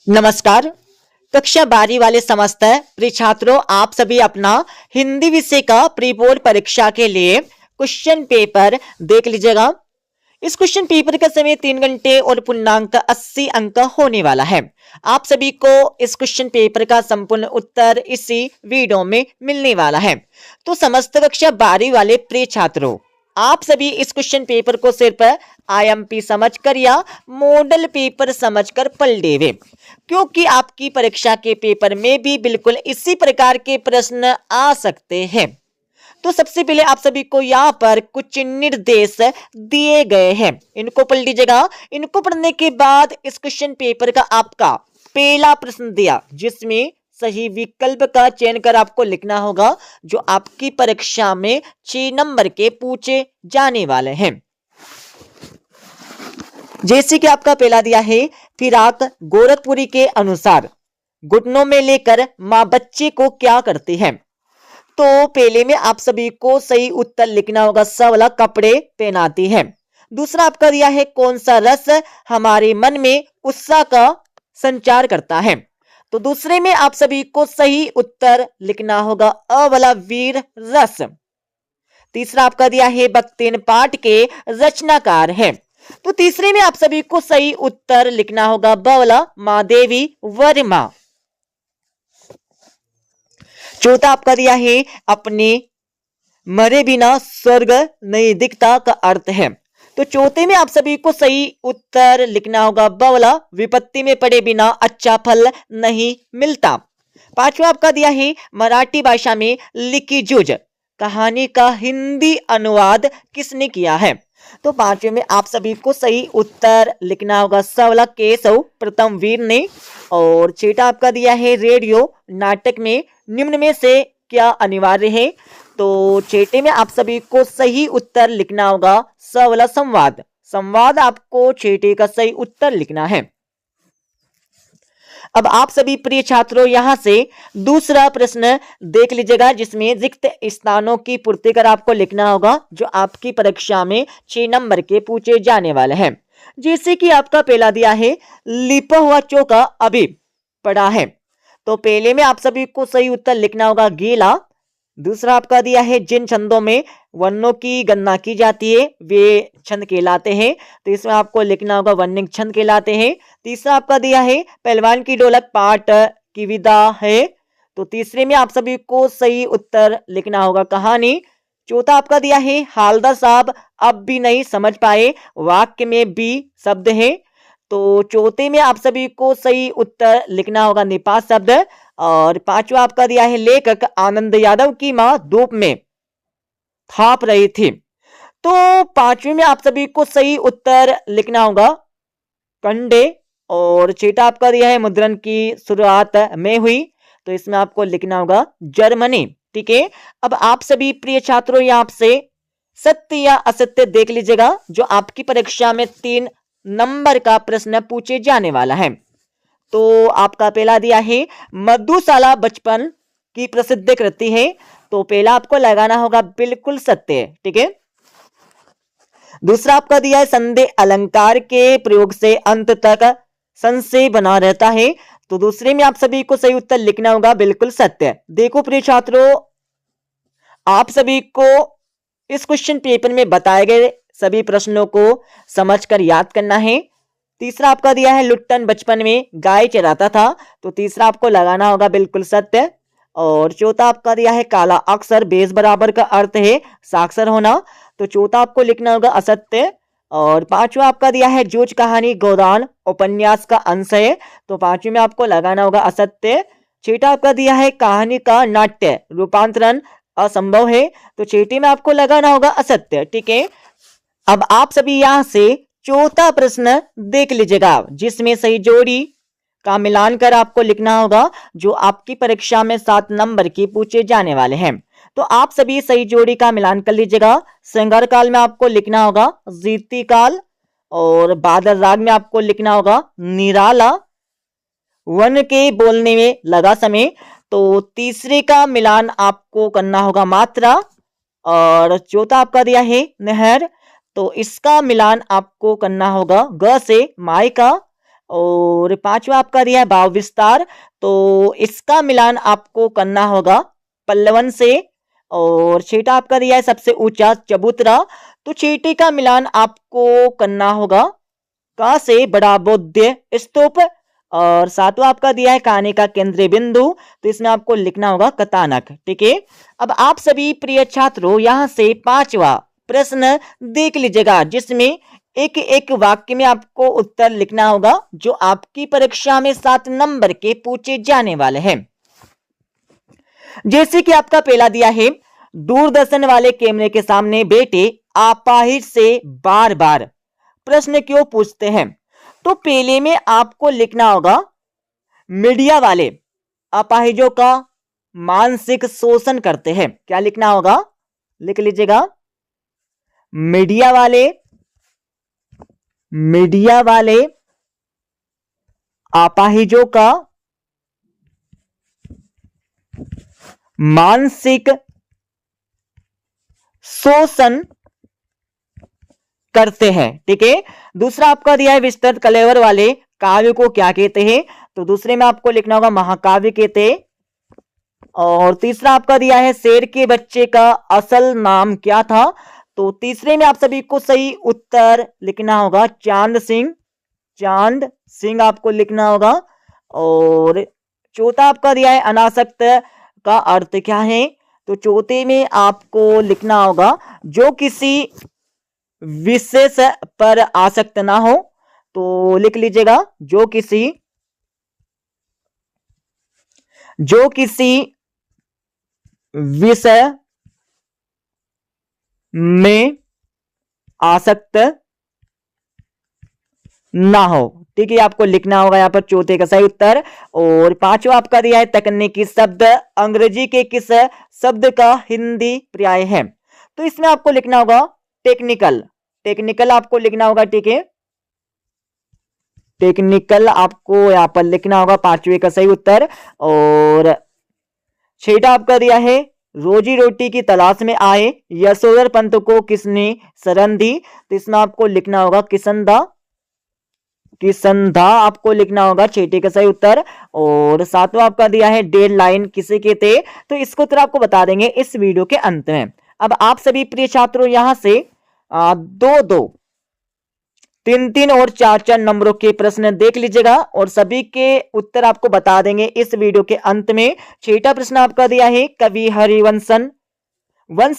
नमस्कार। कक्षा 12 वाले समस्त प्रिय छात्रों, आप सभी अपना हिंदी विषय का प्री बोर्ड परीक्षा के लिए क्वेश्चन पेपर देख लीजिएगा। इस क्वेश्चन पेपर का समय 3 घंटे और पूर्णांक 80 अंक होने वाला है। आप सभी को इस क्वेश्चन पेपर का संपूर्ण उत्तर इसी वीडियो में मिलने वाला है। तो समस्त कक्षा 12 वाले प्रिय छात्रों, आप सभी इस क्वेश्चन पेपर को सिर्फ आईएमपी समझकर या मॉडल पेपर समझकर पढ़ लेवे, क्योंकि आपकी परीक्षा के पेपर में भी बिल्कुल इसी प्रकार के प्रश्न आ सकते हैं। तो सबसे पहले आप सभी को यहाँ पर कुछ निर्देश दिए गए हैं, इनको पढ़ लीजिएगा। इनको पढ़ने के बाद इस क्वेश्चन पेपर का आपका पहला प्रश्न दिया, जिसमें सही विकल्प का चयन कर आपको लिखना होगा, जो आपकी परीक्षा में 6 नंबर के पूछे जाने वाले हैं। जैसे कि आपका पहला दिया है, फिराक गोरखपुरी के अनुसार घुटनों में लेकर मां बच्चे को क्या करती है। तो पहले में आप सभी को सही उत्तर लिखना होगा, स वाला कपड़े पहनाती है। दूसरा आपका दिया है, कौन सा रस हमारे मन में उत्साह का संचार करता है। तो दूसरे में आप सभी को सही उत्तर लिखना होगा, अ वाला वीर रस। तीसरा आपका दिया है, बख्तिन पाठ के रचनाकार है। तो तीसरे में आप सभी को सही उत्तर लिखना होगा, ब वाला महादेवी वर्मा। चौथा आपका दिया है, अपने मरे बिना स्वर्ग नहीं दिखता का अर्थ है। तो चौथे में आप सभी को सही उत्तर लिखना होगा, ब वाला विपत्ति में पड़े बिना अच्छा फल नहीं मिलता। पांचवा आपका दिया है, मराठी भाषा में लिखी जूझ कहानी का हिंदी अनुवाद किसने किया है। तो पांचवे में आप सभी को सही उत्तर लिखना होगा, स वाला केशव प्रथम वीर ने। और छठा आपका दिया है, रेडियो नाटक में निम्न में से क्या अनिवार्य है। तो छठे में आप सभी को सही उत्तर लिखना होगा, स वाला संवाद। संवाद आपको छठे का सही उत्तर लिखना है। अब आप सभी प्रिय छात्रों यहां से दूसरा प्रश्न देख लीजिएगा, जिसमें रिक्त स्थानों की पूर्ति कर आपको लिखना होगा, जो आपकी परीक्षा में 6 नंबर के पूछे जाने वाले हैं। जैसे कि आपका पहला दिया है, लिपा हुआ चौका अभी पड़ा है। तो पहले में आप सभी को सही उत्तर लिखना होगा, गीला। दूसरा आपका दिया है, जिन छंदों में वर्णों की गणना की जाती है वे छंद कहलाते हैं। तो इसमें आपको लिखना होगा, वर्णिक छंद कहलाते हैं। तीसरा आपका दिया है, पहलवान की ढोलक पाठ की विधा है। तो तीसरे में आप सभी को सही उत्तर लिखना होगा, कहानी। चौथा आपका दिया है, हालदार साहब अब भी नहीं समझ पाए, वाक्य में भी शब्द है। तो चौथे में आप सभी को सही उत्तर लिखना होगा, निपात शब्द। और पांचवा आपका दिया है, लेखक आनंद यादव की मां धूप में थाप रही थी। तो पांचवे में आप सभी को सही उत्तर लिखना होगा, कंडे। और छठा आपका दिया है, मुद्रण की शुरुआत में हुई। तो इसमें आपको लिखना होगा, जर्मनी। ठीक है। अब आप सभी प्रिय छात्रों यहाँ से सत्य या असत्य देख लीजिएगा, जो आपकी परीक्षा में 3 नंबर का प्रश्न पूछे जाने वाला है। तो आपका पहला दिया है, मधुशाला बचपन की प्रसिद्ध कृति है। तो पहला आपको लगाना होगा, बिल्कुल सत्य। ठीक है। दूसरा आपका दिया है, संदेह अलंकार के प्रयोग से अंत तक संशय बना रहता है। तो दूसरे में आप सभी को सही उत्तर लिखना होगा, बिल्कुल सत्य। देखो प्रिय छात्रों, आप सभी को इस क्वेश्चन पेपर में बताए गए सभी प्रश्नों को समझकर याद करना है। तीसरा आपका दिया है, लुट्टन बचपन में गाय चराता था। तो तीसरा आपको लगाना होगा, बिल्कुल सत्य। और चौथा आपका दिया है, काला अक्षर बेस बराबर का अर्थ है साक्षर होना। तो चौथा आपको लिखना होगा, असत्य। और पांचवा आपका दिया है, जूझ कहानी गोदान उपन्यास का अंश है। तो पांचवे में आपको लगाना होगा, असत्य। छठा आपका दिया है, कहानी का नाट्य रूपांतरण असंभव है। तो छठे में आपको लगाना होगा, असत्य। ठीक है। अब आप सभी यहां से चौथा प्रश्न देख लीजिएगा, जिसमें सही जोड़ी का मिलान कर आपको लिखना होगा, जो आपकी परीक्षा में 7 नंबर की पूछे जाने वाले हैं। तो आप सभी सही जोड़ी का मिलान कर लीजिएगा। श्रृंगार काल में आपको लिखना होगा, जीती काल। और बादल राग में आपको लिखना होगा, निराला। वन के बोलने में लगा समय। तो तीसरे का मिलान आपको करना होगा, मात्रा। और चौथा आपका दिया है, नहर। तो इसका मिलान आपको करना होगा, ग से माई का। और पांचवा आपका दिया है भाव विस्तार, तो इसका मिलान आपको करना होगा पल्लवन से। और छठा आपका दिया है सबसे ऊंचा चबूतरा, तो छठे का मिलान आपको करना होगा का से बड़ा बौद्ध स्तूप। और सातवां आपका दिया है कहानी का केंद्रीय बिंदु, तो इसमें आपको लिखना होगा कथानक। ठीक है, अब आप सभी प्रिय छात्रों यहां से पांचवा प्रश्न देख लीजिएगा, जिसमें एक एक वाक्य में आपको उत्तर लिखना होगा जो आपकी परीक्षा में 7 नंबर के पूछे जाने वाले हैं। जैसे कि आपका पहला दिया है, दूरदर्शन वाले कैमरे के सामने बैठे अपाहिज से बार बार प्रश्न क्यों पूछते हैं। तो पहले में आपको लिखना होगा मीडिया वाले अपाहिजों का मानसिक शोषण करते हैं। क्या लिखना होगा, लिख लीजिएगा, मीडिया वाले अपाहिजों का मानसिक शोषण करते हैं। ठीक है, दूसरा आपका दिया है विस्तृत कलेवर वाले काव्य को क्या कहते हैं, तो दूसरे में आपको लिखना होगा महाकाव्य कहते हैं। और तीसरा आपका दिया है शेर के बच्चे का असल नाम क्या था, तो तीसरे में आप सभी को सही उत्तर लिखना होगा चांद सिंह आपको लिखना होगा। और चौथा आपका दिया है अनासक्त का अर्थ क्या है, तो चौथे में आपको लिखना होगा जो किसी विशेष पर आसक्त ना हो, तो लिख लीजिएगा जो किसी विषय में आसक्त ना हो। ठीक है, आपको लिखना होगा यहाँ पर चौथे का सही उत्तर। और पांचवा आपका दिया है तकनीकी शब्द अंग्रेजी के किस शब्द का हिंदी पर्याय है, तो इसमें आपको लिखना होगा टेक्निकल आपको लिखना होगा। ठीक है, टेक्निकल आपको यहां पर लिखना होगा पांचवे का सही उत्तर। और छठा आपका दिया है रोजी रोटी की तलाश में आए यशोधर पंत को किसने शरण दी, तो इसमें आपको लिखना होगा किसंधा आपको लिखना होगा छठे का सही उत्तर। और सातवां आपका दिया है डेडलाइन किसे कहते, तो इसको उत्तर आपको बता देंगे इस वीडियो के अंत में। अब आप सभी प्रिय छात्रों यहां से 2-2, 3-3 और 4-4 नंबरों के प्रश्न देख लीजिएगा और सभी के उत्तर आपको बता देंगे इस वीडियो के अंत में। छठा प्रश्न आपका दिया है कवि हरिवंश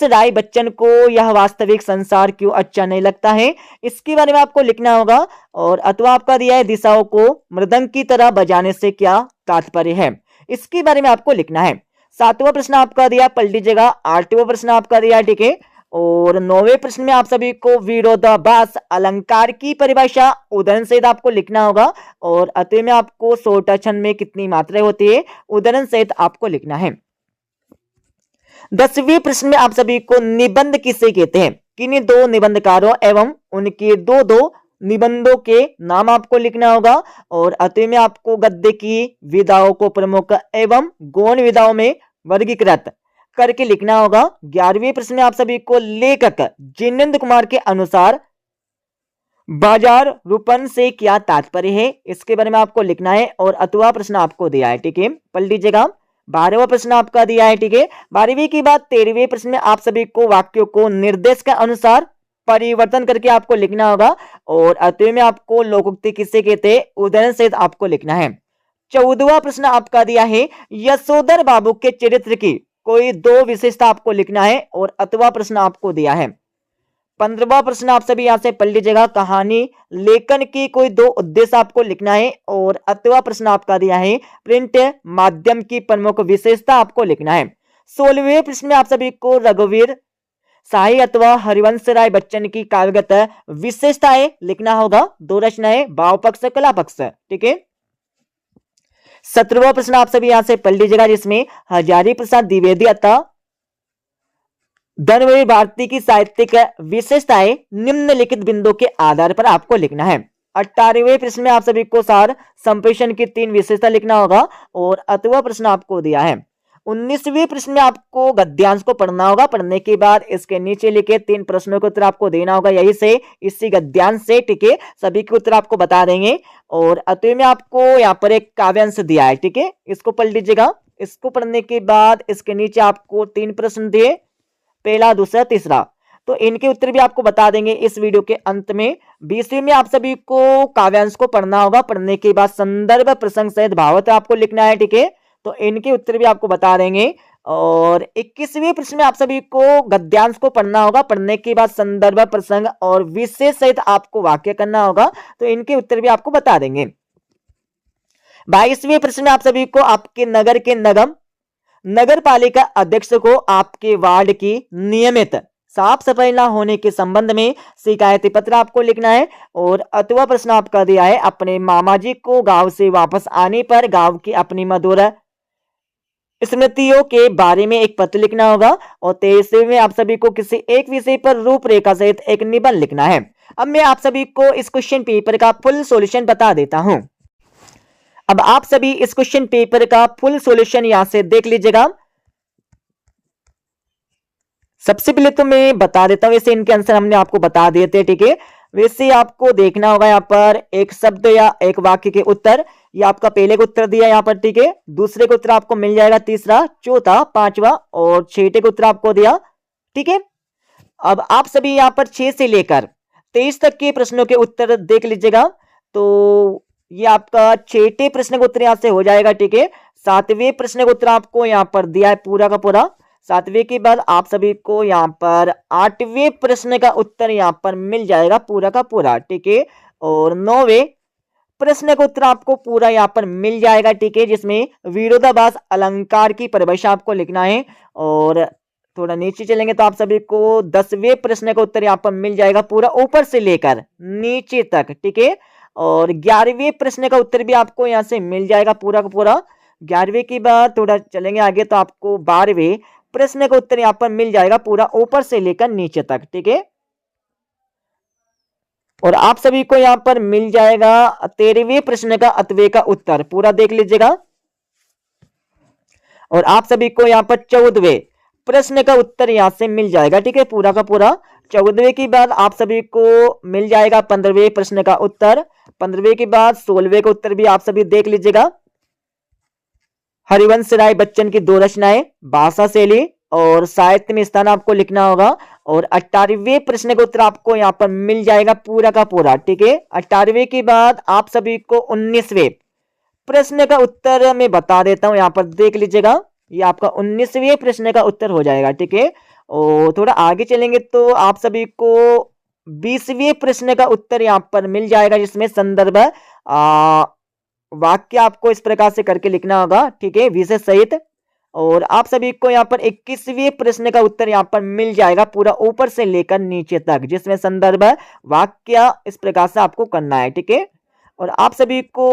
राय बच्चन को यह वास्तविक संसार क्यों अच्छा नहीं लगता है, इसके बारे में आपको लिखना होगा। और अथवा आपका दिया है दिशाओं को मृदंग की तरह बजाने से क्या तात्पर्य है, इसके बारे में आपको लिखना है। सातवां प्रश्न आपका दिया पलट लीजिएगा। आठवां प्रश्न आपका दिया, ठीक है। और 9वें प्रश्न में आप सभी को विरोधाभास अलंकार की परिभाषा उदाहरण सहित आपको लिखना होगा। और अतः में आपको सोटा छंद में कितनी मात्राएं होती है उदाहरण सहित आपको लिखना है। 10वें प्रश्न में आप सभी को निबंध किसे कहते हैं, किन्हीं दो निबंधकारों एवं उनके दो निबंधों के नाम आपको लिखना होगा। और अतः में आपको गद्य की विधाओं को प्रमुख एवं गौण विधाओं में वर्गीकृत करके लिखना होगा। 11वें प्रश्न में आप सभी को लेखक जिनेंद्र कुमार के अनुसार बाजार रूपन से क्या तात्पर्य है, इसके बारे में आपको लिखना है। और अथवा प्रश्न आपको दिया है, ठीक है, पढ़ लीजिएगा। 12वां प्रश्न आपका दिया है, ठीक है। 12वीं के बाद 13वें प्रश्न में आप सभी को वाक्यों को निर्देश के अनुसार परिवर्तन करके आपको लिखना होगा। और अतः में आपको लोकोक्ति किसे कहते हैं उदाहरण सहित आपको लिखना है। 14वां प्रश्न आपका दिया है यशोधर बाबू के चरित्र की कोई दो विशेषता आपको लिखना है। और अथवा प्रश्न आपको दिया है। 15वां प्रश्न आप सभी यहां से पढ़ लीजिएगा, कहानी लेखन की कोई दो उद्देश्य आपको लिखना है। और अथवा प्रश्न आपका दिया है प्रिंट माध्यम की प्रमुख विशेषता आपको लिखना है। 16वें प्रश्न में आप सभी को रघुवीर शाही अथवा हरिवंश राय बच्चन की काव्यगत विशेषताएं लिखना होगा। दो रचनाएं भाव पक्ष कला पक्ष, ठीक है। 17वां प्रश्न आप सभी यहां से पढ़ लीजिएगा, जिसमें हजारी प्रसाद द्विवेदी अथवा धनवीर भारती की साहित्यिक विशेषताएं निम्नलिखित बिंदुओं के आधार पर आपको लिखना है। 18वें प्रश्न में आप सभी को सार संप्रेषण की 3 विशेषता लिखना होगा। और अथवा प्रश्न आपको दिया है 19वें प्रश्न में आपको गद्यांश को पढ़ना होगा। पढ़ने के बाद इसके नीचे लिखे 3 प्रश्नों के उत्तर आपको देना होगा। यही से इसी गद्यांश से ठीक है सभी के उत्तर आपको बता देंगे। और अतः में आपको यहाँ पर एक काव्यांश दिया है, ठीक है, इसको पढ़ लीजिएगा। इसको पढ़ने के बाद इसके नीचे आपको 3 प्रश्न दिए, पहला, दूसरा, तीसरा, तो इनके उत्तर भी आपको बता देंगे इस वीडियो के अंत में। 20वीं में आप सभी को काव्यांश को पढ़ना होगा। पढ़ने के बाद संदर्भ प्रसंग सहित भावार्थ आपको लिखना है, ठीक है, तो इनके उत्तर भी आपको बता देंगे। और 21वें प्रश्न में आप सभी को गद्यांश को पढ़ना होगा। पढ़ने के बाद संदर्भ प्रसंग और विशेष सहित आपको वाक्य करना होगा, तो इनके उत्तर भी आपको बता देंगे। 22वें प्रश्न में आप सभी को आपके नगर के नगर पालिका अध्यक्ष को आपके वार्ड की नियमित साफ सफाई ना होने के संबंध में शिकायती पत्र आपको लिखना है। और अथवा प्रश्न आपका दिया है, अपने मामा जी को गांव से वापस आने पर गांव की अपनी मधुर स्मृतियों के बारे में एक पत्र लिखना होगा। और 23वें में आप सभी को किसी एक विषय पर रूपरेखा सहित एक निबंध लिखना है। अब मैं आप सभी को इस क्वेश्चन पेपर का फुल सॉल्यूशन बता देता हूं। अब आप सभी इस क्वेश्चन पेपर का फुल सॉल्यूशन यहां से देख लीजिएगा। सबसे पहले तो मैं बता देता हूं, वैसे इनके आंसर हमने आपको बता दिए थे, ठीक है। वैसे आपको देखना होगा यहाँ पर एक शब्द या एक वाक्य के उत्तर, ये आपका पहले का उत्तर दिया यहाँ पर, ठीक है, दूसरे का उत्तर आपको मिल जाएगा, तीसरा, चौथा, पांचवा और छठे का उत्तर आपको दिया, ठीक है। अब आप सभी यहाँ पर 6 से लेकर 23 तक के प्रश्नों के उत्तर देख लीजिएगा। तो ये आपका छठे प्रश्न का उत्तर यहाँ से हो जाएगा, ठीक है। 7वें प्रश्न का उत्तर आपको यहाँ पर दिया है पूरा का पूरा। 7वें के बाद आप सभी को यहाँ पर 8वें प्रश्न का उत्तर यहाँ पर मिल जाएगा पूरा का पूरा, ठीक है। और 9वें प्रश्न का उत्तर आपको पूरा यहाँ पर मिल जाएगा, ठीक है, जिसमें विरोधाभास अलंकार की परिभाषा आपको लिखना है। और थोड़ा नीचे चलेंगे तो आप सभी को 10वें प्रश्न का उत्तर यहाँ पर मिल जाएगा पूरा ऊपर से लेकर नीचे तक, ठीक है। और 11वें प्रश्न का उत्तर भी आपको यहाँ से मिल जाएगा पूरा का पूरा। 11वें के बाद थोड़ा चलेंगे आगे तो आपको 12वें प्रश्न का उत्तर यहाँ पर मिल जाएगा पूरा ऊपर से लेकर नीचे तक, ठीक है। और आप सभी को यहाँ पर मिल जाएगा 13वें प्रश्न का अथवे का उत्तर, पूरा देख लीजिएगा। और आप सभी को यहाँ पर 14वें प्रश्न का उत्तर यहाँ से मिल जाएगा, ठीक है, पूरा का पूरा। 14वें के बाद आप सभी को मिल जाएगा 15वें प्रश्न का उत्तर। 15वें के बाद 16वें का उत्तर भी आप सभी देख लीजिएगा। हरिवंश राय बच्चन की 2 रचनाएं, भाषा शैली और साहित्य में स्थान आपको लिखना होगा। और 18वें प्रश्न का उत्तर आपको यहाँ पर मिल जाएगा पूरा का पूरा, ठीक है। 18वें के बाद आप सभी को 19वें प्रश्न का उत्तर मैं बता देता हूं, यहाँ पर देख लीजिएगा। ये आपका 19वें प्रश्न का उत्तर हो जाएगा, ठीक है। और थोड़ा आगे चलेंगे तो आप सभी को 20वें प्रश्न का उत्तर यहाँ पर मिल जाएगा, जिसमें संदर्भ वाक्य आपको इस प्रकार से करके लिखना होगा, ठीक है, विशेष सहित। और आप सभी को यहाँ पर 21वें प्रश्न का उत्तर यहाँ पर मिल जाएगा पूरा ऊपर से लेकर नीचे तक, जिसमें संदर्भ वाक्य इस प्रकार से आपको करना है, ठीक है। और आप सभी को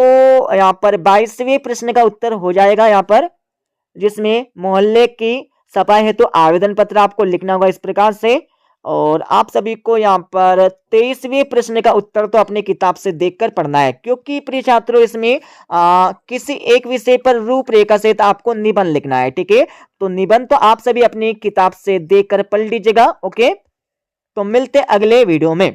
यहाँ पर 22वें प्रश्न का उत्तर हो जाएगा यहाँ पर, जिसमें मोहल्ले की सफाई हेतु आवेदन पत्र आपको लिखना होगा इस प्रकार से। और आप सभी को यहाँ पर 23वें प्रश्न का उत्तर तो अपनी किताब से देखकर पढ़ना है, क्योंकि प्रिय छात्रों इसमें किसी एक विषय पर रूपरेखा से आपको निबंध लिखना है, ठीक है। तो निबंध तो आप सभी अपनी किताब से देखकर पढ़ लीजिएगा, ओके। तो मिलते अगले वीडियो में।